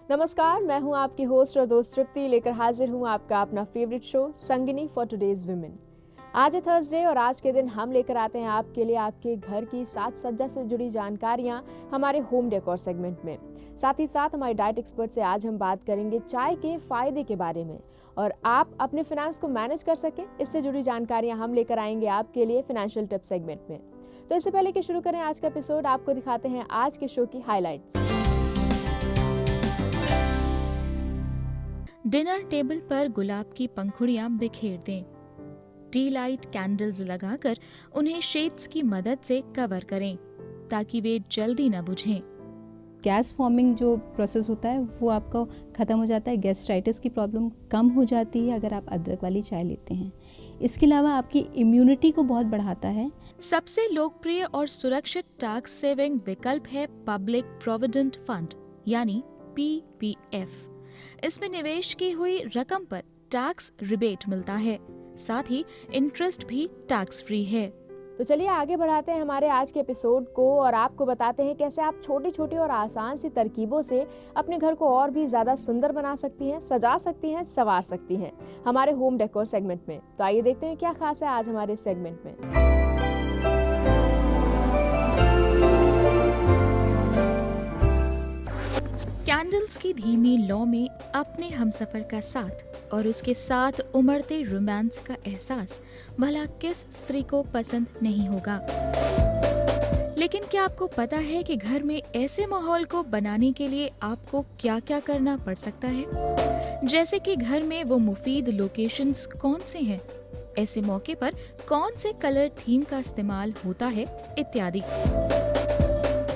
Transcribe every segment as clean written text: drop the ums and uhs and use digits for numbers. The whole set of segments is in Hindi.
नमस्कार, मैं हूं आपकी होस्ट और दोस्त तृप्ति लेकर हाजिर हूं आपका अपना favourite show Sangini for today's women. आज है थर्सडे और आज के दिन हम लेकर आते हैं आपके लिए आपके घर की साज सज्जा से जुड़ी जानकारियां हमारे होम डेकोर सेगमेंट में। साथ ही साथ हमारे डाइट एक्सपर्ट से आज हम बात करेंगे चाय के फायदे के बारे में और आप अपने फाइनेंस को मैनेज कर सके इससे जुड़ी जानकारियां हम लेकर आएंगे आपके लिए फाइनेंशियल टिप सेगमेंट में। तो इससे पहले कि शुरू करें आज का एपिसोड, आपको दिखाते हैं आज के शो की हाईलाइट्स। डिनर टेबल पर गुलाब की पंखुड़ियां बिखेर दें। टी लाइट कैंडल्स लगाकर उन्हें शेड्स की मदद से कवर करें ताकि वे जल्दी न बुझें। गैस फॉर्मिंग जो प्रोसेस होता है वो आपका ख़त्म हो जाता है। गैस्ट्राइटिस की प्रॉब्लम कम हो जाती है अगर आप अदरक वाली चाय लेते हैं। इसके अलावा आपकी इम्यूनिटी को बहुत बढ़ाता है। सबसे लोकप्रिय और सुरक्षित टैक्स सेविंग विकल्प है पब्लिक प्रोविडेंट फंड यानी PPF। इसमें निवेश की हुई रकम पर टैक्स रिबेट मिलता है, साथ ही इंटरेस्ट भी टैक्स फ्री है। तो चलिए आगे बढ़ाते हैं हमारे आज के एपिसोड को और आपको बताते हैं कैसे आप छोटी छोटी और आसान सी तरकीबों से अपने घर को और भी ज्यादा सुंदर बना सकती हैं, सजा सकती हैं, संवार सकती हैं हमारे होम डेकोर सेगमेंट में। तो आइए देखते हैं क्या खास है आज हमारे सेगमेंट में। कैंडल्स की धीमी लौ में अपने हमसफर का साथ और उसके साथ उमड़ते रोमांस का एहसास भला किस स्त्री को पसंद नहीं होगा। लेकिन क्या आपको पता है कि घर में ऐसे माहौल को बनाने के लिए आपको क्या क्या करना पड़ सकता है, जैसे कि घर में वो मुफीद लोकेशंस कौन से हैं, ऐसे मौके पर कौन से कलर थीम का इस्तेमाल होता है इत्यादि।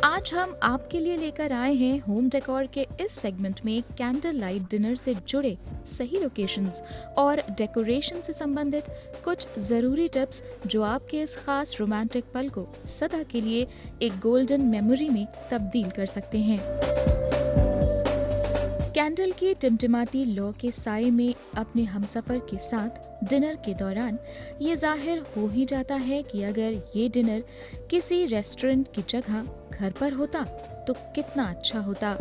आज हम आपके लिए लेकर आए हैं होम डेकोर के इस सेगमेंट में कैंडल लाइट डिनर से जुड़े सही लोकेशंस और डेकोरेशन से संबंधित कुछ जरूरी टिप्स जो आपके इस खास रोमांटिक पल को सदा के लिए एक गोल्डन मेमोरी में तब्दील कर सकते हैं। कैंडल की टिमटिमाती लौ के साए में अपने हमसफर के साथ डिनर के दौरान ये जाहिर हो ही जाता है कि अगर ये डिनर किसी रेस्टोरेंट की जगह घर पर होता तो कितना अच्छा होता।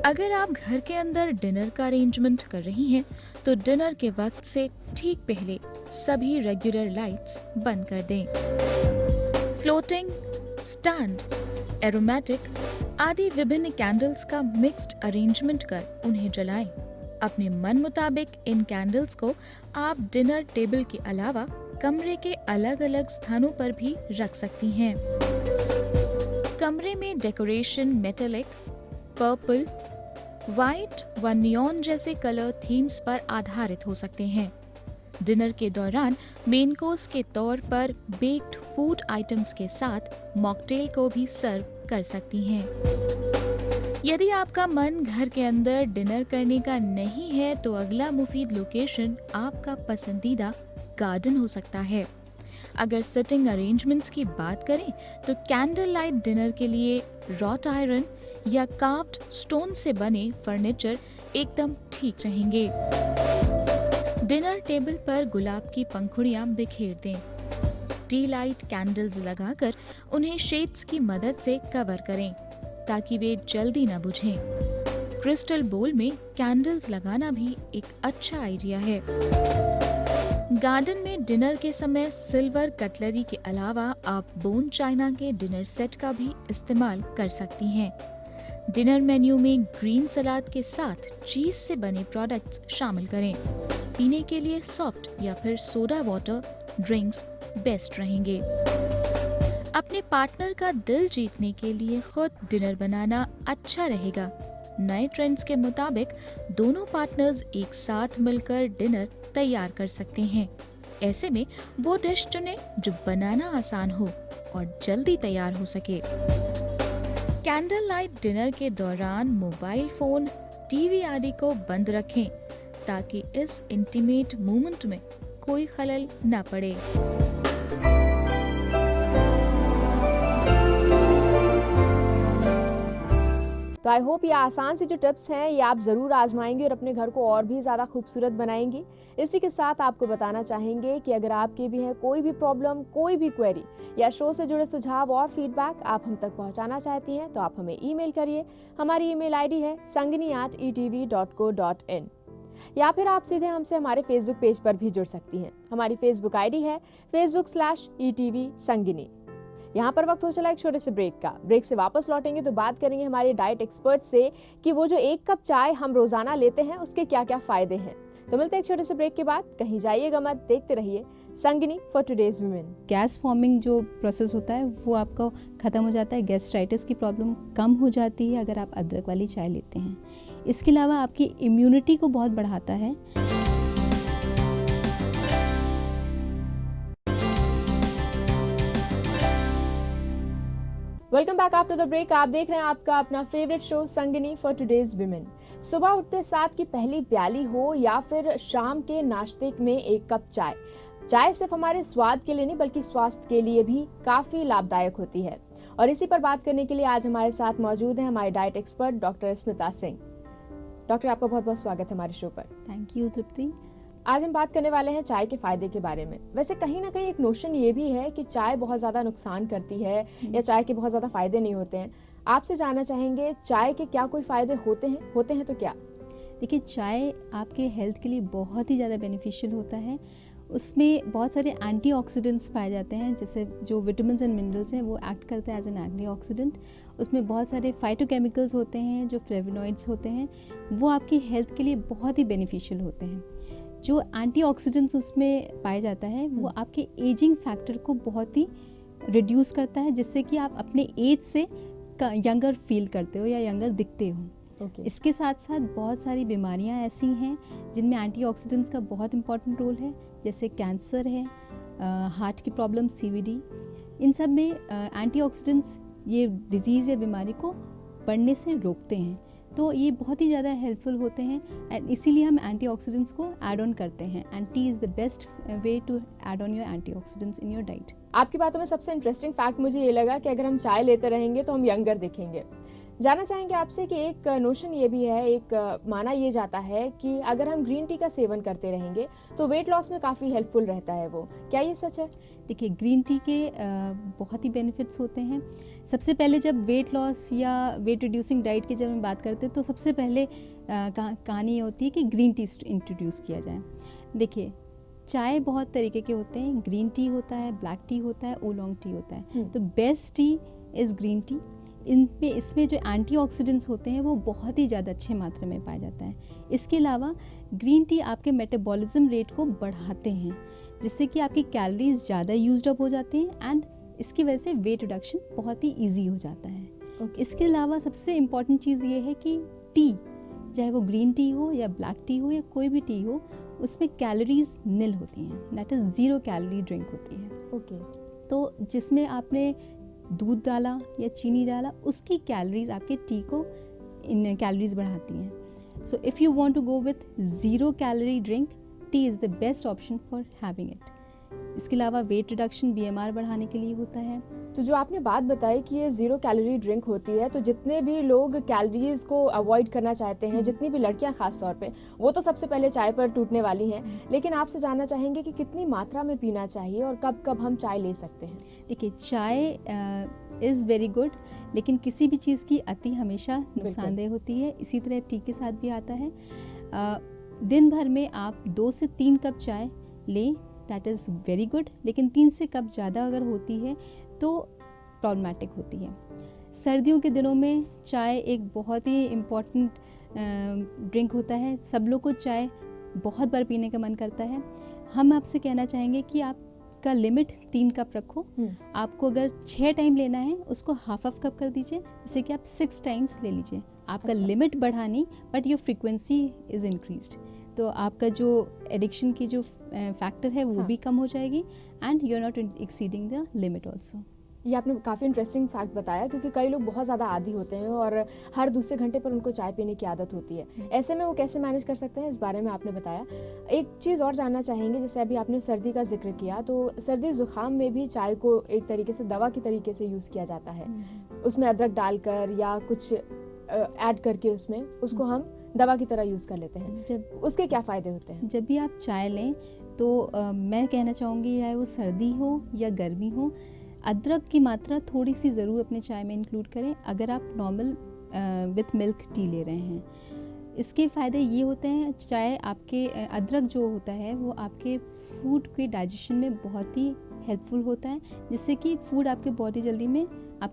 अगर आप घर के अंदर डिनर का अरेंजमेंट कर रही हैं तो डिनर के वक्त से ठीक पहले सभी रेगुलर लाइट्स बंद कर दें। फ्लोटिंग, स्टैंड, एरोमेटिक आदि विभिन्न कैंडल्स का मिक्स्ड अरेंजमेंट कर उन्हें जलाएं। अपने मन मुताबिक इन कैंडल्स को आप डिनर टेबल के अलावा कमरे के अलग अलग स्थानों पर भी रख सकती हैं। कमरे में डेकोरेशन मेटेलिक, पर्पल, व्हाइट व नियॉन जैसे कलर थीम्स पर आधारित हो सकते हैं। डिनर के दौरान मेन कोर्स के तौर पर बेक्ड फूड आइटम्स के साथ मॉकटेल को भी सर्व कर सकती हैं। यदि आपका मन घर के अंदर डिनर करने का नहीं है तो अगला मुफीद लोकेशन आपका पसंदीदा गार्डन हो सकता है। अगर सिटिंग अरेंजमेंट्स की बात करें तो कैंडल लाइट डिनर के लिए रॉट आयरन या कार्व्ड स्टोन से बने फर्नीचर एकदम ठीक रहेंगे। डिनर टेबल पर गुलाब की पंखुड़ियां बिखेर दें। टी लाइट कैंडल्स लगाकर उन्हें शेड्स की मदद से कवर करें ताकि वे जल्दी न बुझें। क्रिस्टल बोल में कैंडल्स लगाना भी एक अच्छा आइडिया है। गार्डन में डिनर के समय सिल्वर कटलरी के अलावा आप बोन चाइना के डिनर सेट का भी इस्तेमाल कर सकती हैं। डिनर मेन्यू में ग्रीन सलाद के साथ चीज से बने प्रोडक्ट्स शामिल करें। पीने के लिए सॉफ्ट या फिर सोडा वाटर ड्रिंक्स बेस्ट रहेंगे। अपने पार्टनर का दिल जीतने के लिए खुद डिनर बनाना अच्छा रहेगा। नए ट्रेंड्स के मुताबिक दोनों पार्टनर्स एक साथ मिलकर डिनर तैयार कर सकते हैं। ऐसे में वो डिश चुनें जो बनाना आसान हो और जल्दी तैयार हो सके। कैंडल लाइट डिनर के दौरान मोबाइल फोन, टीवी आदि को बंद रखें ताकि इस इंटीमेट मोमेंट में कोई खलल न पड़े। तो तो आई होप ये आसान सी जो टिप्स हैं ये आप ज़रूर आजमाएंगे और अपने घर को और भी ज़्यादा खूबसूरत बनाएंगी। इसी के साथ आपको बताना चाहेंगे कि अगर आपके भी है कोई भी प्रॉब्लम, कोई भी क्वेरी या शो से जुड़े सुझाव और फीडबैक आप हम तक पहुंचाना चाहती हैं तो आप हमें ईमेल करिए। हमारी ईमेल आईडी है sangini@etv.co.in या फिर आप सीधे हमसे हमारे फेसबुक पेज पर भी जुड़ सकती हैं। हमारी फेसबुक आईडी है facebook/etv संगिनी। यहाँ पर वक्त हो चला एक छोटे से ब्रेक का। ब्रेक से वापस लौटेंगे तो बात करेंगे हमारे डाइट एक्सपर्ट से कि वो जो 1 कप चाय हम रोजाना लेते हैं उसके क्या क्या फायदे हैं। तो मिलते हैं एक छोटे से ब्रेक के बाद। कहीं जाइएगा मत, देखते रहिए Sangini for today's women. Gas forming जो प्रोसेस होता है वो आपका ख़त्म हो जाता है, गैस्ट्राइटिस की प्रॉब्लम कम हो जाती है अगर आप अदरक वाली चाय लेते हैं। इसके अलावा आपकी इम्यूनिटी को बहुत बढ़ाता है। Welcome back after the break. आप देख रहे हैं आपका अपना favourite show Sangini for today's women. सुबह उठते साथ की पहली प्याली हो या फिर शाम के नाश्ते में 1 कप चाय, चाय सिर्फ हमारे स्वाद के लिए नहीं बल्कि स्वास्थ्य के लिए भी काफी लाभदायक होती है। और इसी पर बात करने के लिए आज हमारे साथ मौजूद हैं हमारे diet expert doctor Smita Singh. Doctor, आपका बहुत बहुत स्वागत है हमारे शो पर। थैंक यू तृप्ति। आज हम बात करने वाले हैं चाय के फायदे के बारे में। वैसे कहीं ना कहीं एक नोशन ये भी है कि चाय बहुत ज्यादा नुकसान करती है या चाय के बहुत ज्यादा फायदे नहीं होते हैं। आपसे जानना चाहेंगे चाय के क्या कोई फायदे होते हैं तो क्या? देखिए, चाय आपके हेल्थ के लिए बहुत ही ज़्यादा बेनिफिशियल होता है। उसमें बहुत सारे एंटीऑक्सीडेंट्स पाए जाते हैं, जैसे जो विटामिन्स एंड मिनरल्स हैं वो एक्ट करते हैं एज एन एंटीऑक्सीडेंट। उसमें बहुत सारे फाइटोकेमिकल्स होते हैं जो फ्लेवोनॉइड्स होते हैं, वो आपकी हेल्थ के लिए बहुत ही बेनिफिशियल होते हैं। जो एंटीऑक्सीडेंट्स उसमें पाया जाता है वो आपके एजिंग फैक्टर को बहुत ही रिड्यूस करता है, जिससे कि आप अपने एज से यंगर फील करते हो या यंगर दिखते हो। इसके साथ साथ बहुत सारी बीमारियां ऐसी हैं जिनमें एंटीऑक्सीडेंट्स का बहुत इंपॉर्टेंट रोल है, जैसे कैंसर है, हार्ट की प्रॉब्लम, CVD। इन सब में एंटीऑक्सीडेंट्स ये डिजीज़ या बीमारी को बढ़ने से रोकते हैं, तो ये बहुत ही ज़्यादा हेल्पफुल होते हैं। एंड इसीलिए हम एंटीऑक्सीडेंट्स को ऐड ऑन करते हैं, and tea is the best way to add on your antioxidants in your diet. आपकी बातों में सबसे इंटरेस्टिंग फैक्ट मुझे ये लगा कि अगर हम चाय लेते रहेंगे तो हम यंगर दिखेंगे। जानना चाहेंगे आपसे कि एक नोशन ये भी है, एक माना ये जाता है कि अगर हम ग्रीन टी का सेवन करते रहेंगे तो वेट लॉस में काफ़ी हेल्पफुल रहता है वो, क्या ये सच है? देखिए, ग्रीन टी के बहुत ही बेनिफिट्स होते हैं। सबसे पहले जब वेट लॉस या वेट रिड्यूसिंग डाइट की जब हम बात करते हैं तो सबसे पहले कहानी ये होती है कि ग्रीन टी इंट्रोड्यूस किया जाए। देखिए, चाय बहुत तरीके के होते हैं, ग्रीन टी होता है, ब्लैक टी होता है, ओलोंग टी होता है। तो best T is green tea. इसमें जो एंटीऑक्सीडेंट्स होते हैं वो बहुत ही ज़्यादा अच्छे मात्रा में पाया जाता है। इसके अलावा ग्रीन टी आपके मेटाबॉलिज्म रेट को बढ़ाते हैं, जिससे कि आपकी कैलोरीज ज़्यादा यूज्ड अप हो जाती हैं एंड इसकी वजह से वेट रिडक्शन बहुत ही ईजी हो जाता है। इसके अलावा सबसे इम्पॉर्टेंट चीज़ ये है कि टी, चाहे वो ग्रीन टी हो या ब्लैक टी हो या कोई भी टी हो, उसमें कैलोरीज निल होती हैं, दैट इज़ 0 कैलोरी ड्रिंक होती है। तो जिसमें आपने दूध डाला या चीनी डाला, उसकी कैलोरीज आपके टी को इन कैलोरीज बढ़ाती हैं। So if you want to go with 0 calorie drink, tea is the best option for having it. इसके अलावा वेट रिडक्शन, BMR बढ़ाने के लिए होता है। तो जो आपने बात बताई कि ये 0 कैलोरी ड्रिंक होती है, तो जितने भी लोग कैलोरीज को अवॉइड करना चाहते हैं, जितनी भी लड़कियां खास तौर पे, वो तो सबसे पहले चाय पर टूटने वाली हैं। लेकिन आपसे जानना चाहेंगे कि कितनी मात्रा में पीना चाहिए और कब कब हम चाय ले सकते हैं? देखिए, चाय इज़ वेरी गुड, लेकिन किसी भी चीज़ की अति हमेशा नुकसानदेह होती है। इसी तरह टी के साथ भी आता है। दिन भर में आप 2 से 3 कप चाय लें, दैट इज़ वेरी गुड, लेकिन 3 से कप ज़्यादा अगर होती है तो प्रॉब्लमेटिक होती है। सर्दियों के दिनों में चाय एक बहुत ही इम्पॉर्टेंट ड्रिंक होता है। सब लोग को चाय बहुत बार पीने का मन करता है। हम आपसे कहना चाहेंगे कि आपका लिमिट 3 कप रखो। आपको अगर 6 टाइम लेना है उसको हाफ कप कर दीजिए, जैसे कि आप 6 टाइम्स ले लीजिए। आपका लिमिट बढ़ा नहीं, but your frequency is increased, तो आपका जो एडिक्शन की जो फैक्टर है वो भी कम हो जाएगी and you are not exceeding the limit also. ये आपने काफ़ी इंटरेस्टिंग फैक्ट बताया, क्योंकि कई लोग बहुत ज़्यादा आदी होते हैं और हर दूसरे घंटे पर उनको चाय पीने की आदत होती है। ऐसे में वो कैसे मैनेज कर सकते हैं, इस बारे में आपने बताया। एक चीज़ और जानना चाहेंगे, जैसे अभी आपने सर्दी का जिक्र किया, तो सर्दी जुकाम में भी चाय को एक तरीके से दवा की तरीके से यूज़ किया जाता है, उसमें अदरक डालकर या कुछ ऐड करके उसमें उसको हम दवा की तरह यूज़ कर लेते हैं, जब उसके क्या फ़ायदे होते हैं? जब भी आप चाय लें तो मैं कहना चाहूँगी, चाहे वो सर्दी हो या गर्मी हो, अदरक की मात्रा थोड़ी सी ज़रूर अपने चाय में इंक्लूड करें अगर आप नॉर्मल विथ मिल्क टी ले रहे हैं। इसके फ़ायदे ये होते हैं, चाय आपके अदरक जो होता है वो आपके फूड के डाइजेशन में बहुत ही हेल्पफुल होता है, जिससे कि फूड आपके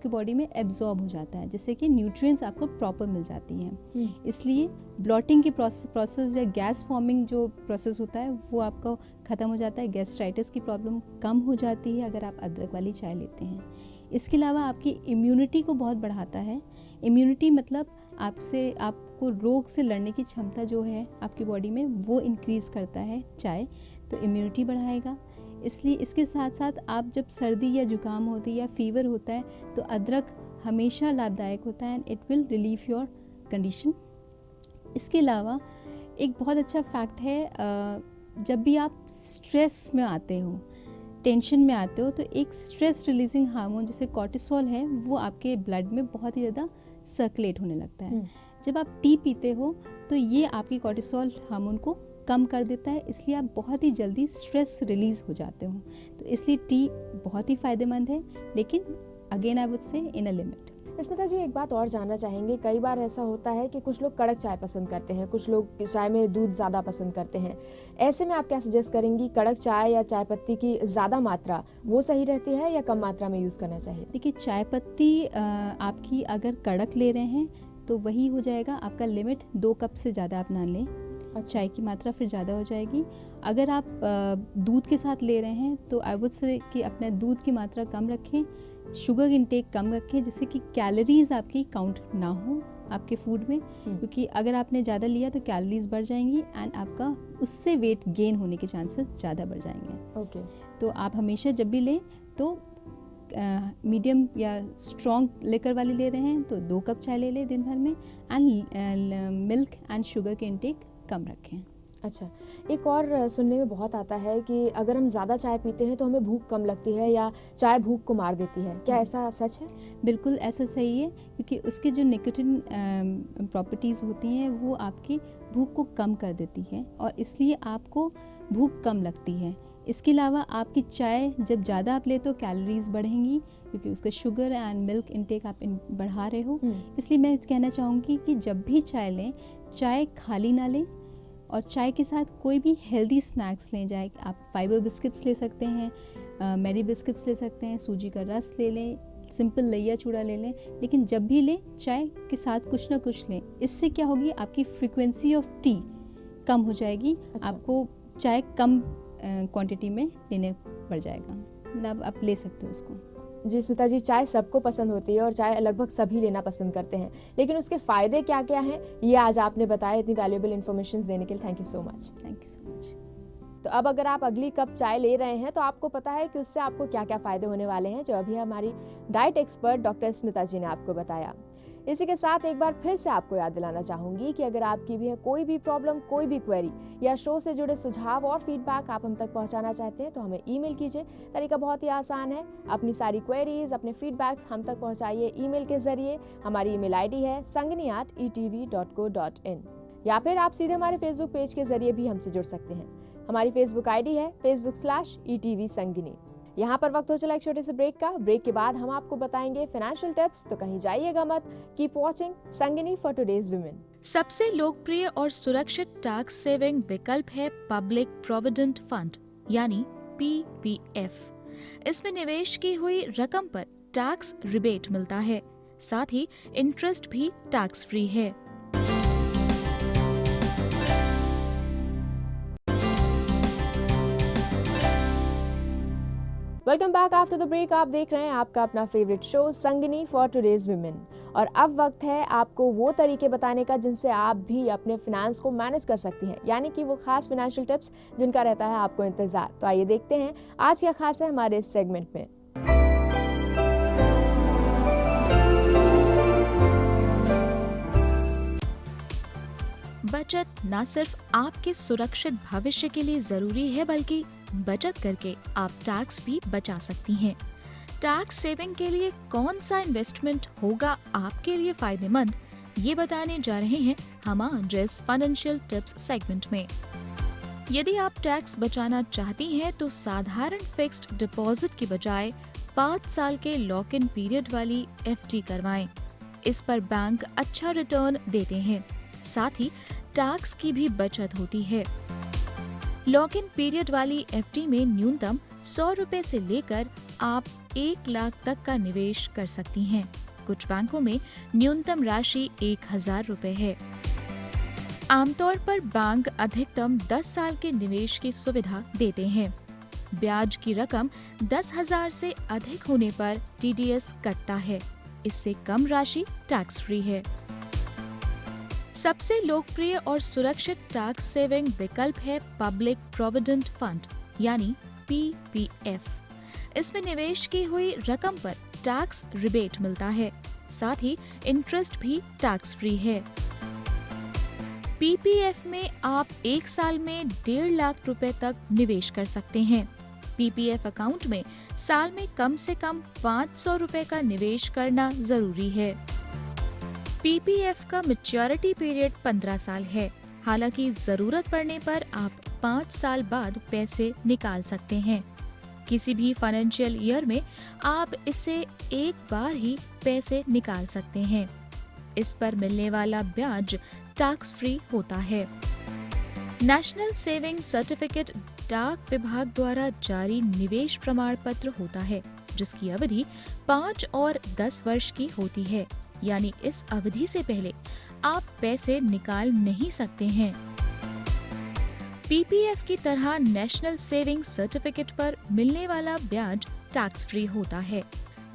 बॉडी में एब्जॉर्ब हो जाता है, जिससे कि न्यूट्रिएंट्स आपको प्रॉपर मिल जाती हैं। इसलिए ब्लॉटिंग की प्रोसेस या गैस फॉर्मिंग जो प्रोसेस होता है वो आपका ख़त्म हो जाता है, गैस्ट्राइटिस की प्रॉब्लम कम हो जाती है अगर आप अदरक वाली चाय लेते हैं। इसके अलावा आपकी इम्यूनिटी को बहुत बढ़ाता है। इम्यूनिटी मतलब आपको रोग से लड़ने की क्षमता जो है आपकी बॉडी में वो इंक्रीज़ करता है चाय, तो इम्यूनिटी बढ़ाएगा। इसलिए इसके साथ साथ आप जब सर्दी या जुकाम होती है या फीवर होता है तो अदरक हमेशा लाभदायक होता है and it will relieve your condition. इसके अलावा एक बहुत अच्छा फैक्ट है, जब भी आप स्ट्रेस में आते हो, टेंशन में आते हो, तो एक स्ट्रेस रिलीजिंग हार्मोन जैसे कॉर्टिसोल है वो आपके ब्लड में बहुत ही ज़्यादा सर्कुलेट होने लगता है। जब आप टी पीते हो तो ये आपकी कॉर्टिसोल हार्मोन को कम कर देता है, इसलिए आप बहुत ही जल्दी स्ट्रेस रिलीज़ हो जाते हो। तो इसलिए टी बहुत ही फ़ायदेमंद है, लेकिन again I would say in a limit. Smita जी, एक बात और जानना चाहेंगे, कई बार ऐसा होता है कि कुछ लोग कड़क चाय पसंद करते हैं, कुछ लोग चाय में दूध ज़्यादा पसंद करते हैं। ऐसे में आप क्या सजेस्ट करेंगी, कड़क चाय या चाय पत्ती की ज़्यादा मात्रा वो सही रहती है या कम मात्रा में यूज़ करना चाहिए? देखिए, चाय पत्ती आपकी अगर कड़क ले रहे हैं तो वही हो जाएगा आपका लिमिट, 2 कप से ज़्यादा आप ना लें और चाय की मात्रा फिर ज़्यादा हो जाएगी। अगर आप दूध के साथ ले रहे हैं तो आई वुड से कि अपने दूध की मात्रा कम रखें, शुगर इंटेक कम रखें, जिससे कि कैलोरीज आपकी काउंट ना हो आपके फूड में, क्योंकि अगर आपने ज़्यादा लिया तो कैलोरीज बढ़ जाएंगी एंड आपका उससे वेट गेन होने के चांसेस ज़्यादा बढ़ जाएंगे। ओके। तो आप हमेशा जब भी लें तो मीडियम या स्ट्रॉन्ग लेकर वाली ले रहे हैं तो 2 कप चाय ले लें दिन भर में, एंड मिल्क एंड शुगर के इंटेक कम रखें। अच्छा, एक और सुनने में बहुत आता है कि अगर हम ज़्यादा चाय पीते हैं तो हमें भूख कम लगती है या चाय भूख को मार देती है, क्या ऐसा सच है? बिल्कुल ऐसा सही है, क्योंकि उसके जो निकोटिन प्रॉपर्टीज़ होती हैं वो आपकी भूख को कम कर देती है और इसलिए आपको भूख कम लगती है। इसके अलावा आपकी चाय जब ज़्यादा आप ले तो कैलोरीज बढ़ेंगी, क्योंकि उसका शुगर एंड मिल्क इंटेक आप बढ़ा रहे हो। इसलिए मैं कहना चाहूँगी कि जब भी चाय लें, चाय खाली ना लें और चाय के साथ कोई भी हेल्दी स्नैक्स लें। जाए आप फाइबर बिस्किट्स ले सकते हैं, मैरी बिस्किट्स ले सकते हैं, सूजी का रस ले लें, सिंपल लैया चूड़ा ले लें, लेकिन जब भी लें चाय के साथ कुछ ना कुछ लें। इससे क्या होगी, आपकी फ्रीक्वेंसी ऑफ टी कम हो जाएगी। अच्छा। आपको चाय कम क्वांटिटी में लेने पड़ जाएगा, मतलब आप ले सकते हो उसको। जी स्मिता जी, चाय सबको पसंद होती है और चाय लगभग सभी लेना पसंद करते हैं, लेकिन उसके फ़ायदे क्या क्या हैं ये आज आपने बताया। इतनी वैल्यूएबल इन्फॉर्मेशन देने के लिए thank you so much. Thank you so much. तो अब अगर आप अगली कप चाय ले रहे हैं तो आपको पता है कि उससे आपको क्या क्या फ़ायदे होने वाले हैं, जो अभी हमारी डाइट एक्सपर्ट डॉक्टर स्मिता जी ने आपको बताया। इसी के साथ एक बार फिर से आपको याद दिलाना चाहूंगी कि अगर आपकी भी है कोई भी प्रॉब्लम, कोई भी क्वेरी या शो से जुड़े सुझाव और फीडबैक आप हम तक पहुंचाना चाहते हैं तो हमें ईमेल कीजिए। तरीका बहुत ही आसान है, अपनी सारी क्वेरीज, अपने फीडबैक्स हम तक पहुंचाइए ईमेल के जरिए। हमारी ईमेल आईडी है sangini@etv.co.in, या फिर आप सीधे हमारे फेसबुक पेज के जरिए भी हमसे जुड़ सकते हैं। हमारी फेसबुक आईडी है facebook/ETV संगिनी। यहाँ पर वक्त हो चला एक छोटे से ब्रेक का। ब्रेक के बाद हम आपको बताएंगे फाइनेंशियल टिप्स, तो कहीं जाइएगा मत। Keep watching Sangini for today's women. सबसे लोकप्रिय और सुरक्षित टैक्स सेविंग विकल्प है पब्लिक प्रोविडेंट फंड यानी PPF। इसमें निवेश की हुई रकम पर टैक्स रिबेट मिलता है, साथ ही इंटरेस्ट भी टैक्स फ्री है। Welcome back after the break. आप देख रहे हैं आपका अपना favourite show Sangini for today's women, और अब वक्त है आपको वो तरीके बताने का जिनसे आप भी अपने फाइनेंस को मैनेज कर सकती हैं, यानी कि वो खास फाइनेंशियल टिप्स जिनका रहता है आपको इंतजार। तो आइए देखते हैं आज क्या खास है हमारे इस सेगमेंट में। बचत न सिर्फ आपके सुरक्षित भविष्य के लिए जरूरी है, बल्कि बचत करके आप टैक्स भी बचा सकती हैं। टैक्स सेविंग के लिए कौन सा इन्वेस्टमेंट होगा आपके लिए फायदेमंद, ये बताने जा रहे हैं हम आज इस फाइनेंशियल टिप्स सेगमेंट में। यदि आप टैक्स बचाना चाहती हैं तो साधारण फिक्स्ड डिपॉजिट की बजाय 5 साल के लॉक इन पीरियड वाली एफडी करवाएं। इस पर बैंक अच्छा रिटर्न देते हैं, साथ ही टैक्स की भी बचत होती है। लॉक इन पीरियड वाली एफडी में न्यूनतम 100 रुपए से लेकर आप 1 लाख तक का निवेश कर सकती हैं। कुछ बैंकों में न्यूनतम राशि 1000 रुपए है। आमतौर पर बैंक अधिकतम 10 साल के निवेश की सुविधा देते हैं। ब्याज की रकम 10,000 से अधिक होने पर टीडीएस कटता है। इससे कम राशि टैक्स फ्री है। सबसे लोकप्रिय और सुरक्षित टैक्स सेविंग विकल्प है पब्लिक प्रोविडेंट फंड यानी पीपीएफ। इसमें निवेश की हुई रकम पर टैक्स रिबेट मिलता है, साथ ही इंटरेस्ट भी टैक्स फ्री है। पीपीएफ में आप 1 साल में 1.5 लाख रुपए तक निवेश कर सकते हैं। पीपीएफ अकाउंट में साल में कम से कम 500 रुपए का निवेश करना जरूरी है। पीपीएफ का मैच्योरिटी पीरियड 15 साल है। हालांकि जरूरत पड़ने पर आप 5 साल बाद पैसे निकाल सकते हैं। किसी भी फाइनेंशियल ईयर में आप इससे एक बार ही पैसे निकाल सकते हैं। इस पर मिलने वाला ब्याज टैक्स फ्री होता है। नेशनल सेविंग सर्टिफिकेट डाक विभाग द्वारा जारी निवेश प्रमाण पत्र होता है, जिसकी अवधि 5 और 10 वर्ष की होती है, यानी इस अवधि से पहले आप पैसे निकाल नहीं सकते हैं। पीपीएफ की तरह नेशनल सेविंग सर्टिफिकेट पर मिलने वाला ब्याज टैक्स फ्री होता है।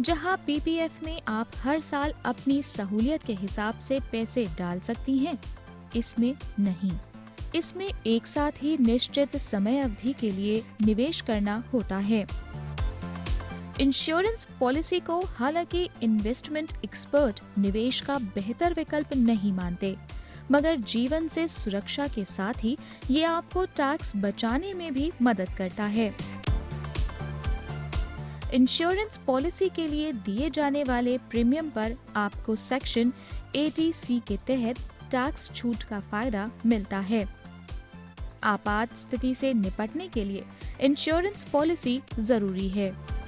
जहां पीपीएफ में आप हर साल अपनी सहूलियत के हिसाब से पैसे डाल सकती हैं, इसमें नहीं। इसमें एक साथ ही निश्चित समय अवधि के लिए निवेश करना होता है। इंश्योरेंस पॉलिसी को हालांकि इन्वेस्टमेंट एक्सपर्ट निवेश का बेहतर विकल्प नहीं मानते, मगर जीवन से सुरक्षा के साथ ही ये आपको टैक्स बचाने में भी मदद करता है। इंश्योरेंस पॉलिसी के लिए दिए जाने वाले प्रीमियम पर आपको सेक्शन 80C के तहत टैक्स छूट का फायदा मिलता है। आपात स्थिति से निपटने के लिए इंश्योरेंस पॉलिसी जरूरी है।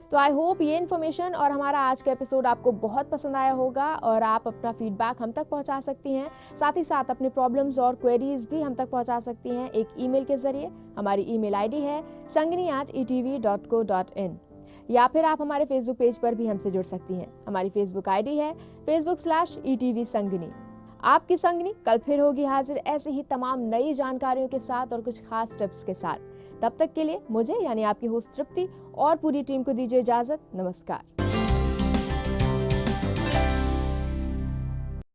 तो आई होप ये इन्फॉर्मेशन और हमारा आज का एपिसोड आपको बहुत पसंद आया होगा और आप अपना फीडबैक हम तक पहुंचा सकती हैं। साथ ही साथ अपने प्रॉब्लम्स और क्वेरीज भी हम तक पहुंचा सकती हैं एक ईमेल के जरिए। हमारी ईमेल आईडी है sangini@etv.co.in या फिर आप हमारे फेसबुक पेज पर भी हमसे जुड़ सकती हैं। हमारी फेसबुक आईडी है facebook/ETV संगिनी। आपकी संगिनी कल फिर होगी हाजिर ऐसे ही तमाम नई जानकारियों के साथ और कुछ खास टिप्स के साथ। तब तक के लिए मुझे यानी आपकी होस्ट तृप्ति और पूरी टीम को दीजिए इजाजत। नमस्कार।